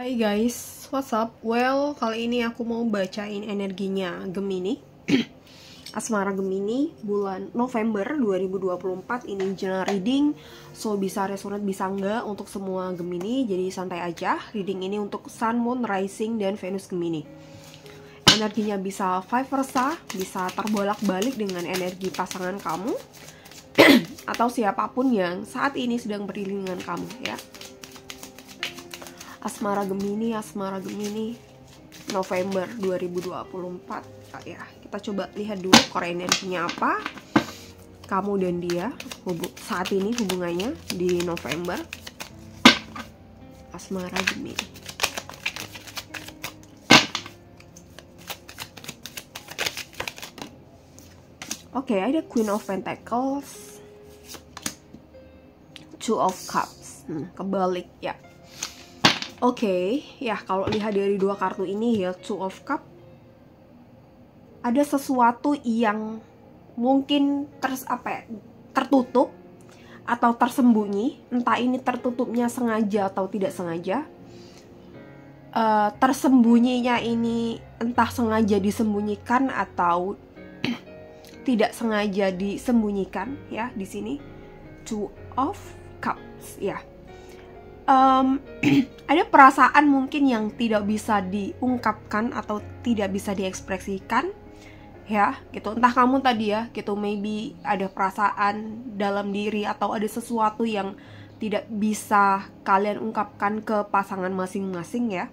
Hai guys, what's up? Well, kali ini aku mau bacain energinya Gemini. Asmara Gemini bulan November 2024 ini general reading. So bisa resonate bisa enggak untuk semua Gemini. Jadi santai aja. Reading ini untuk Sun, Moon, Rising, dan Venus Gemini. Energinya bisa vice versa, bisa terbolak-balik dengan energi pasangan kamu atau siapapun yang saat ini sedang beriring dengan kamu ya. Asmara Gemini, November 2024 ya. Kita coba lihat dulu core energinya apa. Kamu dan dia saat ini hubungannya di November. Asmara Gemini. Oke, ada Queen of Pentacles, Two of Cups. Kebalik ya. Oke, ya kalau lihat dari dua kartu ini ya, Two of Cup, ada sesuatu yang mungkin tertutup atau tersembunyi. Entah ini tertutupnya sengaja atau tidak sengaja. Tersembunyinya ini entah sengaja disembunyikan atau tidak sengaja disembunyikan ya di sini. Two of Cups ya. Ada perasaan mungkin yang tidak bisa diungkapkan atau tidak bisa diekspresikan ya gitu. Entah kamu tadi ya gitu, maybe ada perasaan dalam diri atau ada sesuatu yang tidak bisa kalian ungkapkan ke pasangan masing-masing ya.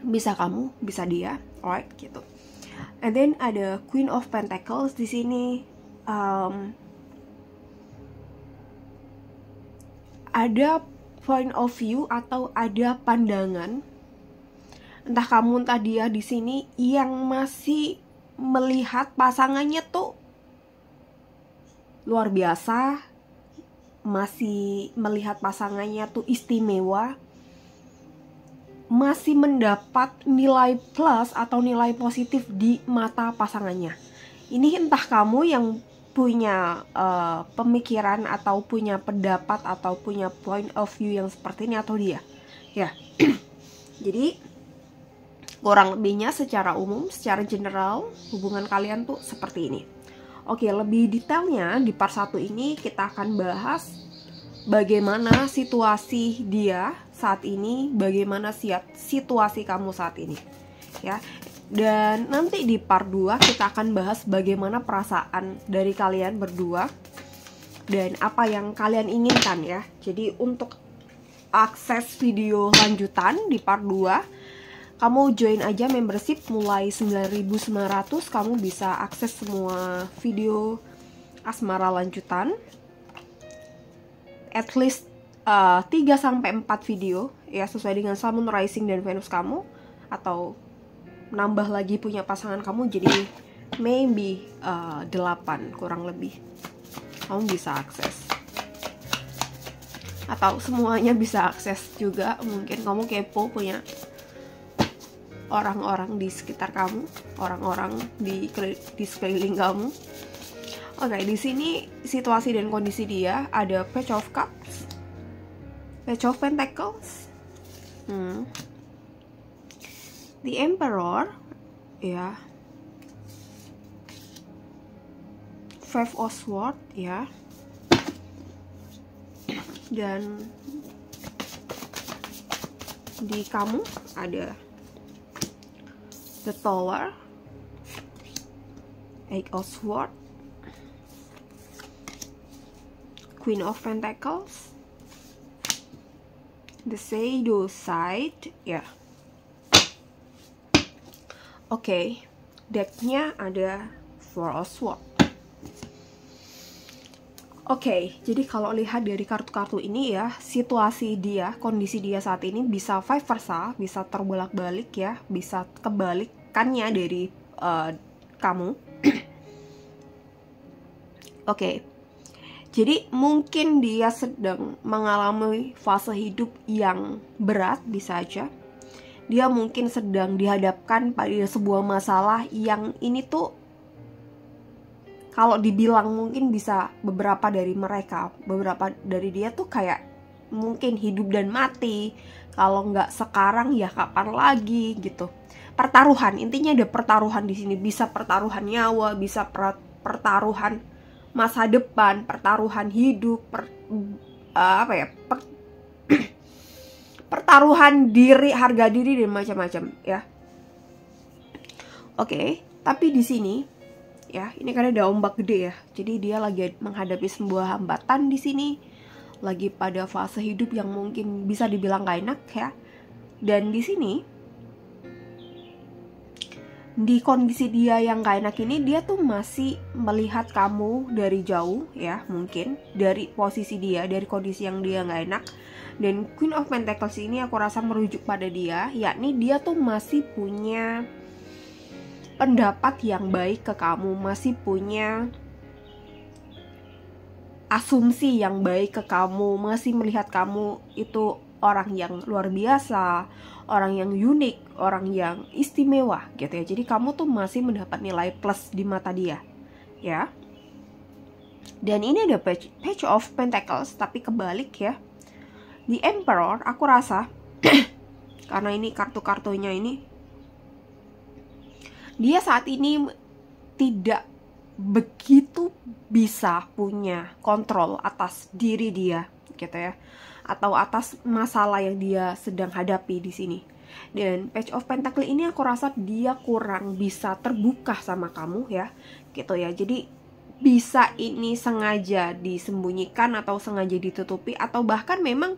Bisa kamu, bisa dia, alright gitu. And then ada Queen of Pentacles di sini. Ada point of view atau ada pandangan, entah kamu entah dia di sini yang masih melihat pasangannya tuh luar biasa, masih melihat pasangannya tuh istimewa, masih mendapat nilai plus atau nilai positif di mata pasangannya. Ini entah kamu yang punya pemikiran atau punya pendapat atau punya point of view yang seperti ini atau dia ya. Jadi kurang lebihnya secara umum, secara general hubungan kalian tuh seperti ini. Oke, lebih detailnya di part 1 ini kita akan bahas bagaimana situasi dia saat ini, bagaimana situasi kamu saat ini ya. Dan nanti di part 2 kita akan bahas bagaimana perasaan dari kalian berdua dan apa yang kalian inginkan ya. Jadi untuk akses video lanjutan di part 2, kamu join aja membership mulai 9.900. Kamu bisa akses semua video asmara lanjutan, at least 3-4 video ya, sesuai dengan Sun, Moon, Rising, dan Venus kamu, atau nambah lagi punya pasangan kamu jadi maybe 8 kurang lebih kamu bisa akses, atau semuanya bisa akses juga. Mungkin kamu kepo punya orang-orang di sekitar kamu, orang-orang di sekeliling kamu. Oke, di sini situasi dan kondisi dia ada Page of Cups, Page of Pentacles, The Emperor ya, Five of Swords ya, dan di kamu ada The Tower, Eight of Swords, Queen of Pentacles, The Shadow Side ya. Oke, decknya ada Four of Swords. Oke, jadi kalau lihat dari kartu-kartu ini ya, situasi dia, kondisi dia saat ini bisa vice versa, bisa terbolak-balik ya, bisa kebalikannya dari kamu. Oke, jadi mungkin dia sedang mengalami fase hidup yang berat, bisa aja. Dia mungkin sedang dihadapkan pada sebuah masalah yang ini tuh, kalau dibilang mungkin bisa beberapa dari dia tuh kayak mungkin hidup dan mati. Kalau nggak sekarang ya kapan lagi gitu. Pertaruhan, intinya ada pertaruhan di sini. Bisa pertaruhan nyawa, bisa pertaruhan masa depan, pertaruhan hidup, pertaruhan diri, harga diri dan macam-macam ya. Oke, tapi di sini ya, ini karena ada ombak gede ya. Jadi dia lagi menghadapi sebuah hambatan di sini. Lagi pada fase hidup yang mungkin bisa dibilang gak enak ya. Dan di sini, di kondisi dia yang gak enak ini, dia tuh masih melihat kamu dari jauh ya, mungkin dari posisi dia, dari kondisi yang dia gak enak. Dan Queen of Pentacles ini aku rasa merujuk pada dia, yakni dia tuh masih punya pendapat yang baik ke kamu, masih punya asumsi yang baik ke kamu, masih melihat kamu itu orang yang luar biasa, orang yang unik, orang yang istimewa gitu ya. Jadi kamu tuh masih mendapat nilai plus di mata dia ya. Dan ini ada Page of Pentacles, tapi kebalik ya. The Emperor, aku rasa karena ini kartu-kartunya ini, dia saat ini tidak begitu bisa punya kontrol atas diri dia gitu ya, atau atas masalah yang dia sedang hadapi di sini. Dan Page of Pentacle ini aku rasa dia kurang bisa terbuka sama kamu ya gitu ya. Jadi bisa ini sengaja disembunyikan atau sengaja ditutupi, atau bahkan memang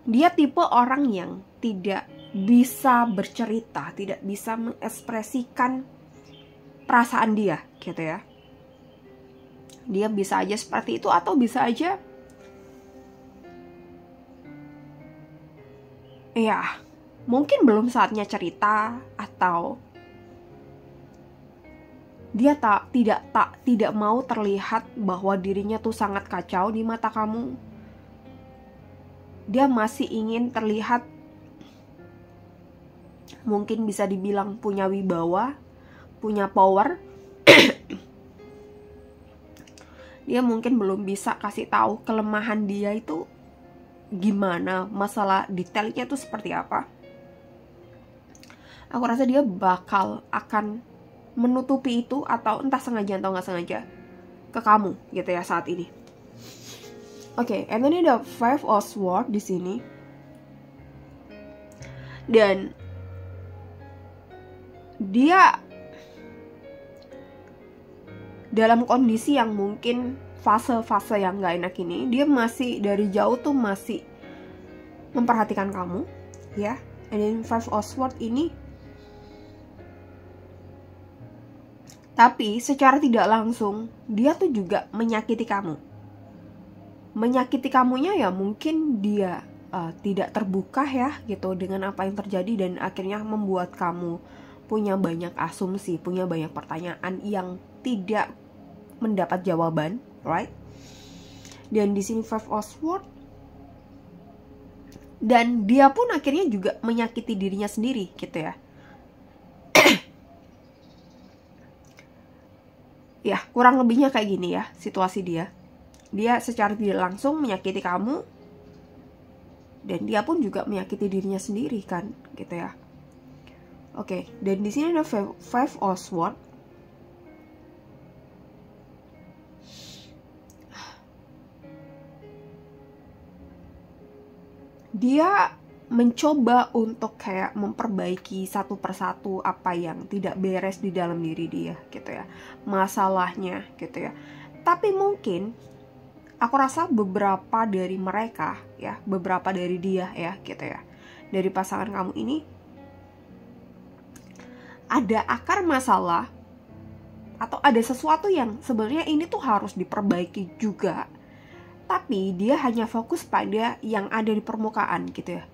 dia tipe orang yang tidak bisa bercerita, tidak bisa mengekspresikan perasaan dia gitu ya. Dia bisa aja seperti itu, atau bisa aja ya mungkin belum saatnya cerita, atau dia tidak mau terlihat bahwa dirinya tuh sangat kacau di mata kamu. Dia masih ingin terlihat mungkin bisa dibilang punya wibawa, punya power. Dia mungkin belum bisa kasih tahu kelemahan dia itu gimana, masalah detailnya tuh seperti apa. Aku rasa dia akan menutupi itu, atau entah sengaja atau nggak sengaja, ke kamu gitu ya saat ini. Oke, and then ada Five of Swords di sini. Dan dia dalam kondisi yang mungkin fase-fase yang gak enak ini, dia masih dari jauh tuh masih memperhatikan kamu ya. And then Five of Swords ini, tapi secara tidak langsung dia tuh juga menyakiti kamu. Menyakiti kamunya ya mungkin dia tidak terbuka ya gitu dengan apa yang terjadi, dan akhirnya membuat kamu punya banyak asumsi, punya banyak pertanyaan yang tidak mendapat jawaban, right? Dan di sini Five of Swords, dan dia pun akhirnya juga menyakiti dirinya sendiri gitu ya. Ya, kurang lebihnya kayak gini ya situasi dia. Dia secara tidak langsung menyakiti kamu, dan dia pun juga menyakiti dirinya sendiri kan gitu ya. Oke, dan di sini ada Five of Swords. Dia mencoba untuk kayak memperbaiki satu persatu apa yang tidak beres di dalam diri dia gitu ya, masalahnya gitu ya. Tapi mungkin aku rasa beberapa dari mereka ya, beberapa dari dia ya gitu ya, dari pasangan kamu ini ada akar masalah, atau ada sesuatu yang sebenarnya ini tuh harus diperbaiki juga, tapi dia hanya fokus pada yang ada di permukaan gitu ya.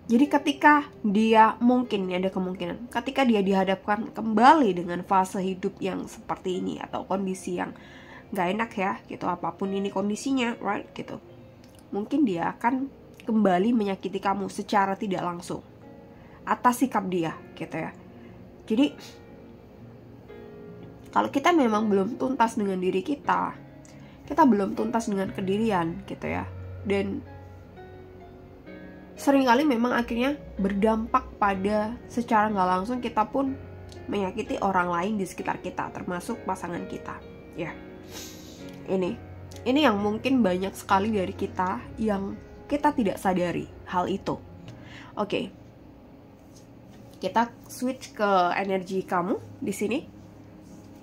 Jadi ketika dia, mungkin ada kemungkinan ketika dia dihadapkan kembali dengan fase hidup yang seperti ini, atau kondisi yang gak enak ya gitu, apapun ini kondisinya, right gitu, mungkin dia akan kembali menyakiti kamu secara tidak langsung atas sikap dia gitu ya. Jadi kalau kita memang belum tuntas dengan diri kita belum tuntas dengan kedirian gitu ya, dan seringkali memang akhirnya berdampak pada secara nggak langsung kita pun menyakiti orang lain di sekitar kita, termasuk pasangan kita. Ya, ini yang mungkin banyak sekali dari kita yang kita tidak sadari hal itu. Oke. Kita switch ke energi kamu di sini.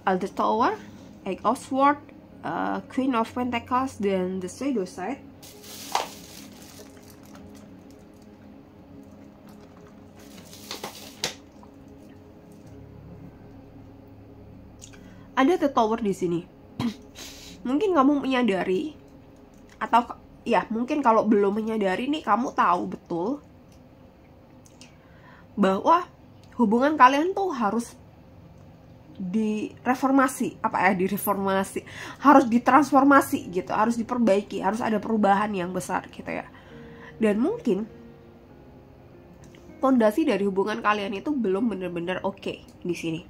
The Tower, Eight of Swords, Queen of Pentacles, dan The Shadow Side. Ada The Tower di sini. Mungkin kamu menyadari, atau ya mungkin kalau belum menyadari nih, kamu tahu betul bahwa hubungan kalian tuh harus direformasi, harus ditransformasi gitu, harus diperbaiki, harus ada perubahan yang besar gitu ya. Dan mungkin fondasi dari hubungan kalian itu belum benar-benar oke di sini.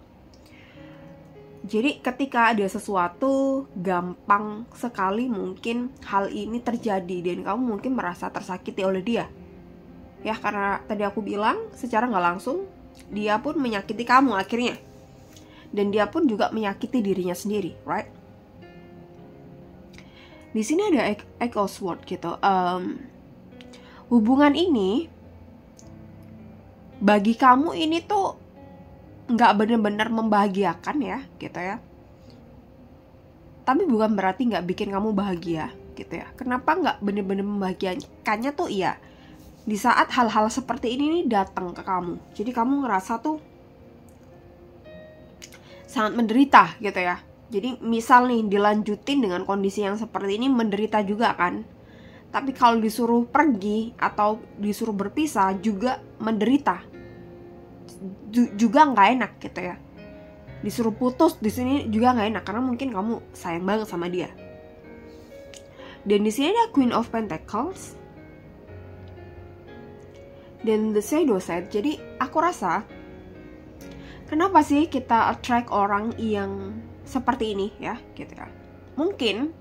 Jadi ketika ada sesuatu, gampang sekali mungkin hal ini terjadi dan kamu mungkin merasa tersakiti oleh dia. Ya, karena tadi aku bilang secara nggak langsung dia pun menyakiti kamu akhirnya. Dan dia pun juga menyakiti dirinya sendiri, right? Di sini ada Eight of Swords gitu. Hubungan ini bagi kamu ini tuh nggak benar-benar membahagiakan ya, gitu ya. Tapi bukan berarti nggak bikin kamu bahagia, gitu ya. Kenapa nggak benar-benar membahagiakannya tuh? Iya, di saat hal-hal seperti ini nih datang ke kamu, jadi kamu ngerasa tuh sangat menderita gitu ya. Jadi misal nih dilanjutin dengan kondisi yang seperti ini, menderita juga kan. Tapi kalau disuruh pergi atau disuruh berpisah juga menderita, juga nggak enak gitu ya. Disuruh putus di sini juga nggak enak karena mungkin kamu sayang banget sama dia. Dan di sini ada Queen of Pentacles dan The Shadow Side. Jadi aku rasa kenapa sih kita attract orang yang seperti ini ya, gitu ya. Mungkin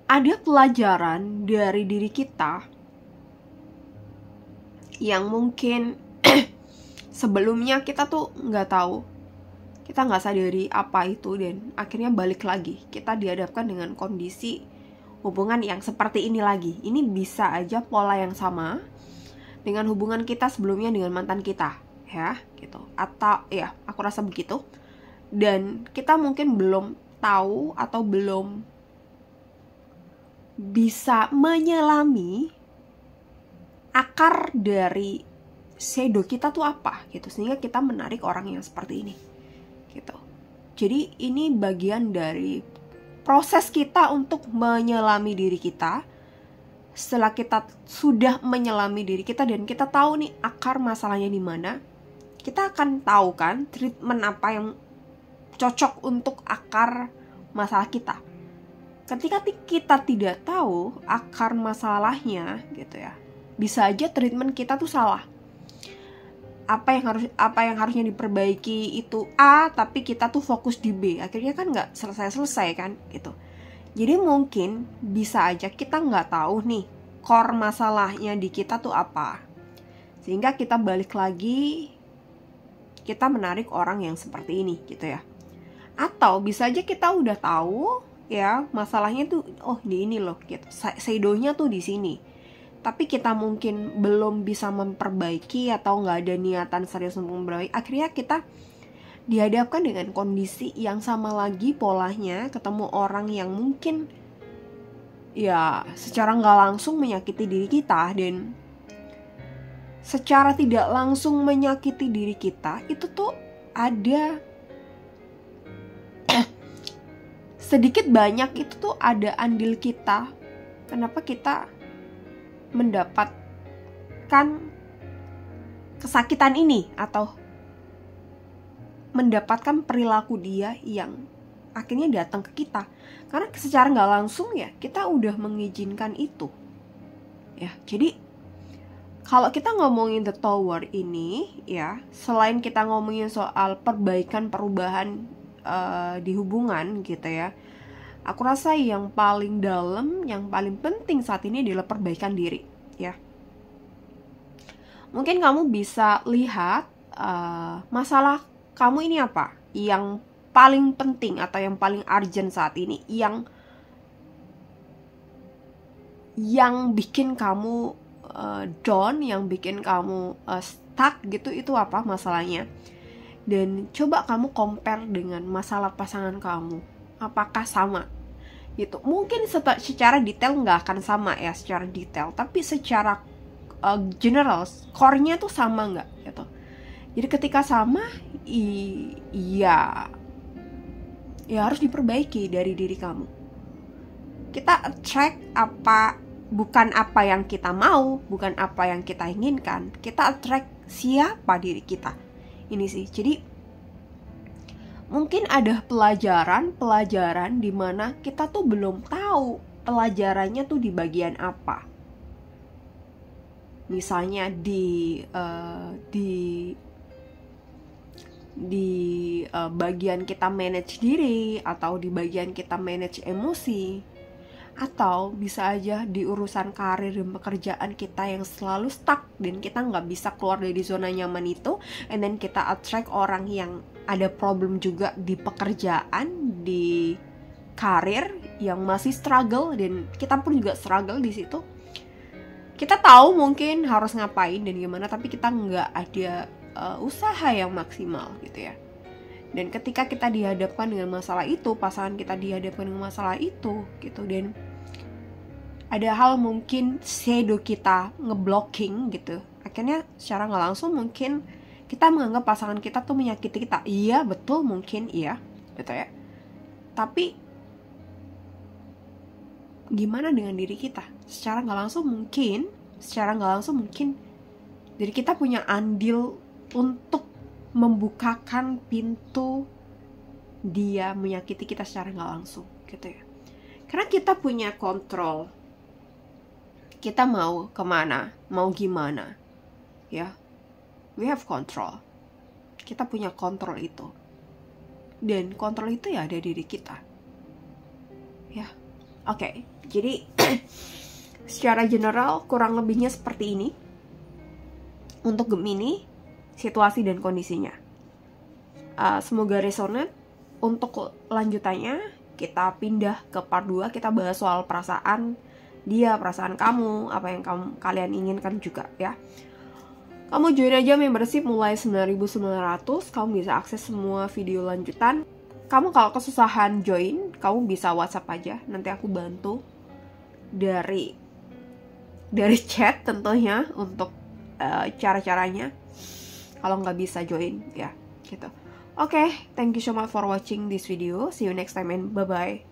ada pelajaran dari diri kita yang mungkin sebelumnya kita tuh nggak tahu, kita nggak sadari apa itu, dan akhirnya balik lagi kita dihadapkan dengan kondisi hubungan yang seperti ini lagi. Ini bisa aja pola yang sama dengan hubungan kita sebelumnya dengan mantan kita, ya, gitu. Atau ya, aku rasa begitu. Dan kita mungkin belum tahu atau belum bisa menyelami akar dari shadow kita tuh apa, gitu. Sehingga kita menarik orang yang seperti ini, gitu. Jadi ini bagian dari proses kita untuk menyelami diri kita. Setelah kita sudah menyelami diri kita dan kita tahu nih akar masalahnya di mana, kita akan tahu kan treatment apa yang cocok untuk akar masalah kita. Ketika kita tidak tahu akar masalahnya gitu ya, bisa aja treatment kita tuh salah. Apa yang harusnya diperbaiki itu A, tapi kita tuh fokus di B. Akhirnya kan nggak selesai kan gitu. Jadi mungkin bisa aja kita nggak tahu nih core masalahnya di kita tuh apa. Sehingga kita balik lagi, kita menarik orang yang seperti ini gitu ya. Atau bisa aja kita udah tahu ya masalahnya tuh, oh di ini loh gitu. Shadownya tuh di sini. Tapi kita mungkin belum bisa memperbaiki atau nggak ada niatan serius untuk memperbaiki. Akhirnya kita dihadapkan dengan kondisi yang sama lagi polanya, ketemu orang yang mungkin ya secara nggak langsung menyakiti diri kita, dan secara tidak langsung menyakiti diri kita itu tuh ada sedikit banyak itu tuh ada andil kita. Kenapa kita mendapatkan kesakitan ini atau mendapatkan perilaku dia yang akhirnya datang ke kita, karena secara nggak langsung ya kita udah mengizinkan itu ya. Jadi kalau kita ngomongin The Tower ini ya, selain kita ngomongin soal perubahan di hubungan gitu ya, aku rasa yang paling dalam, yang paling penting saat ini adalah perbaikan diri ya. Mungkin kamu bisa lihat masalah kamu ini apa yang paling penting atau yang paling urgent saat ini, yang bikin kamu down, yang bikin kamu stuck gitu, itu apa masalahnya. Dan coba kamu compare dengan masalah pasangan kamu, apakah sama gitu. Mungkin secara detail nggak akan sama ya, secara detail, tapi secara general, core-nya tuh sama nggak gitu. Jadi ketika sama, iya ya harus diperbaiki dari diri kamu. Kita attract bukan apa yang kita mau, bukan apa yang kita inginkan. Kita attract siapa diri kita. Ini sih. Jadi mungkin ada pelajaran di mana kita tuh belum tahu pelajarannya tuh di bagian apa. Misalnya di bagian kita manage diri, atau di bagian kita manage emosi, atau bisa aja di urusan karir dan pekerjaan kita yang selalu stuck dan kita nggak bisa keluar dari zona nyaman itu, and then kita attract orang yang ada problem juga di pekerjaan, di karir, yang masih struggle, dan kita pun juga struggle di situ. Kita tahu mungkin harus ngapain dan gimana, tapi kita nggak ada usaha yang maksimal gitu ya. Dan ketika kita dihadapkan dengan masalah itu, pasangan kita dihadapkan dengan masalah itu gitu, dan ada hal mungkin shadow kita ngeblocking gitu, akhirnya secara nggak langsung mungkin kita menganggap pasangan kita tuh menyakiti kita. Iya betul, mungkin iya gitu ya. Tapi gimana dengan diri kita? Secara nggak langsung mungkin jadi kita punya andil untuk membukakan pintu dia menyakiti kita secara nggak langsung gitu ya. Karena kita punya kontrol, kita mau kemana, mau gimana ya, we have control. Kita punya kontrol itu, dan kontrol itu ya ada di diri kita ya. Oke, jadi secara general kurang lebihnya seperti ini untuk Gemini, situasi dan kondisinya. Semoga resonate. Untuk lanjutannya kita pindah ke part 2, kita bahas soal perasaan dia, perasaan kamu, apa yang kalian inginkan juga ya. Kamu join aja membership mulai 9.900, kamu bisa akses semua video lanjutan. Kamu kalau kesusahan join, kamu bisa WhatsApp aja, nanti aku bantu dari chat tentunya untuk cara-caranya kalau nggak bisa join ya gitu. Oke, thank you so much for watching this video. See you next time and bye bye.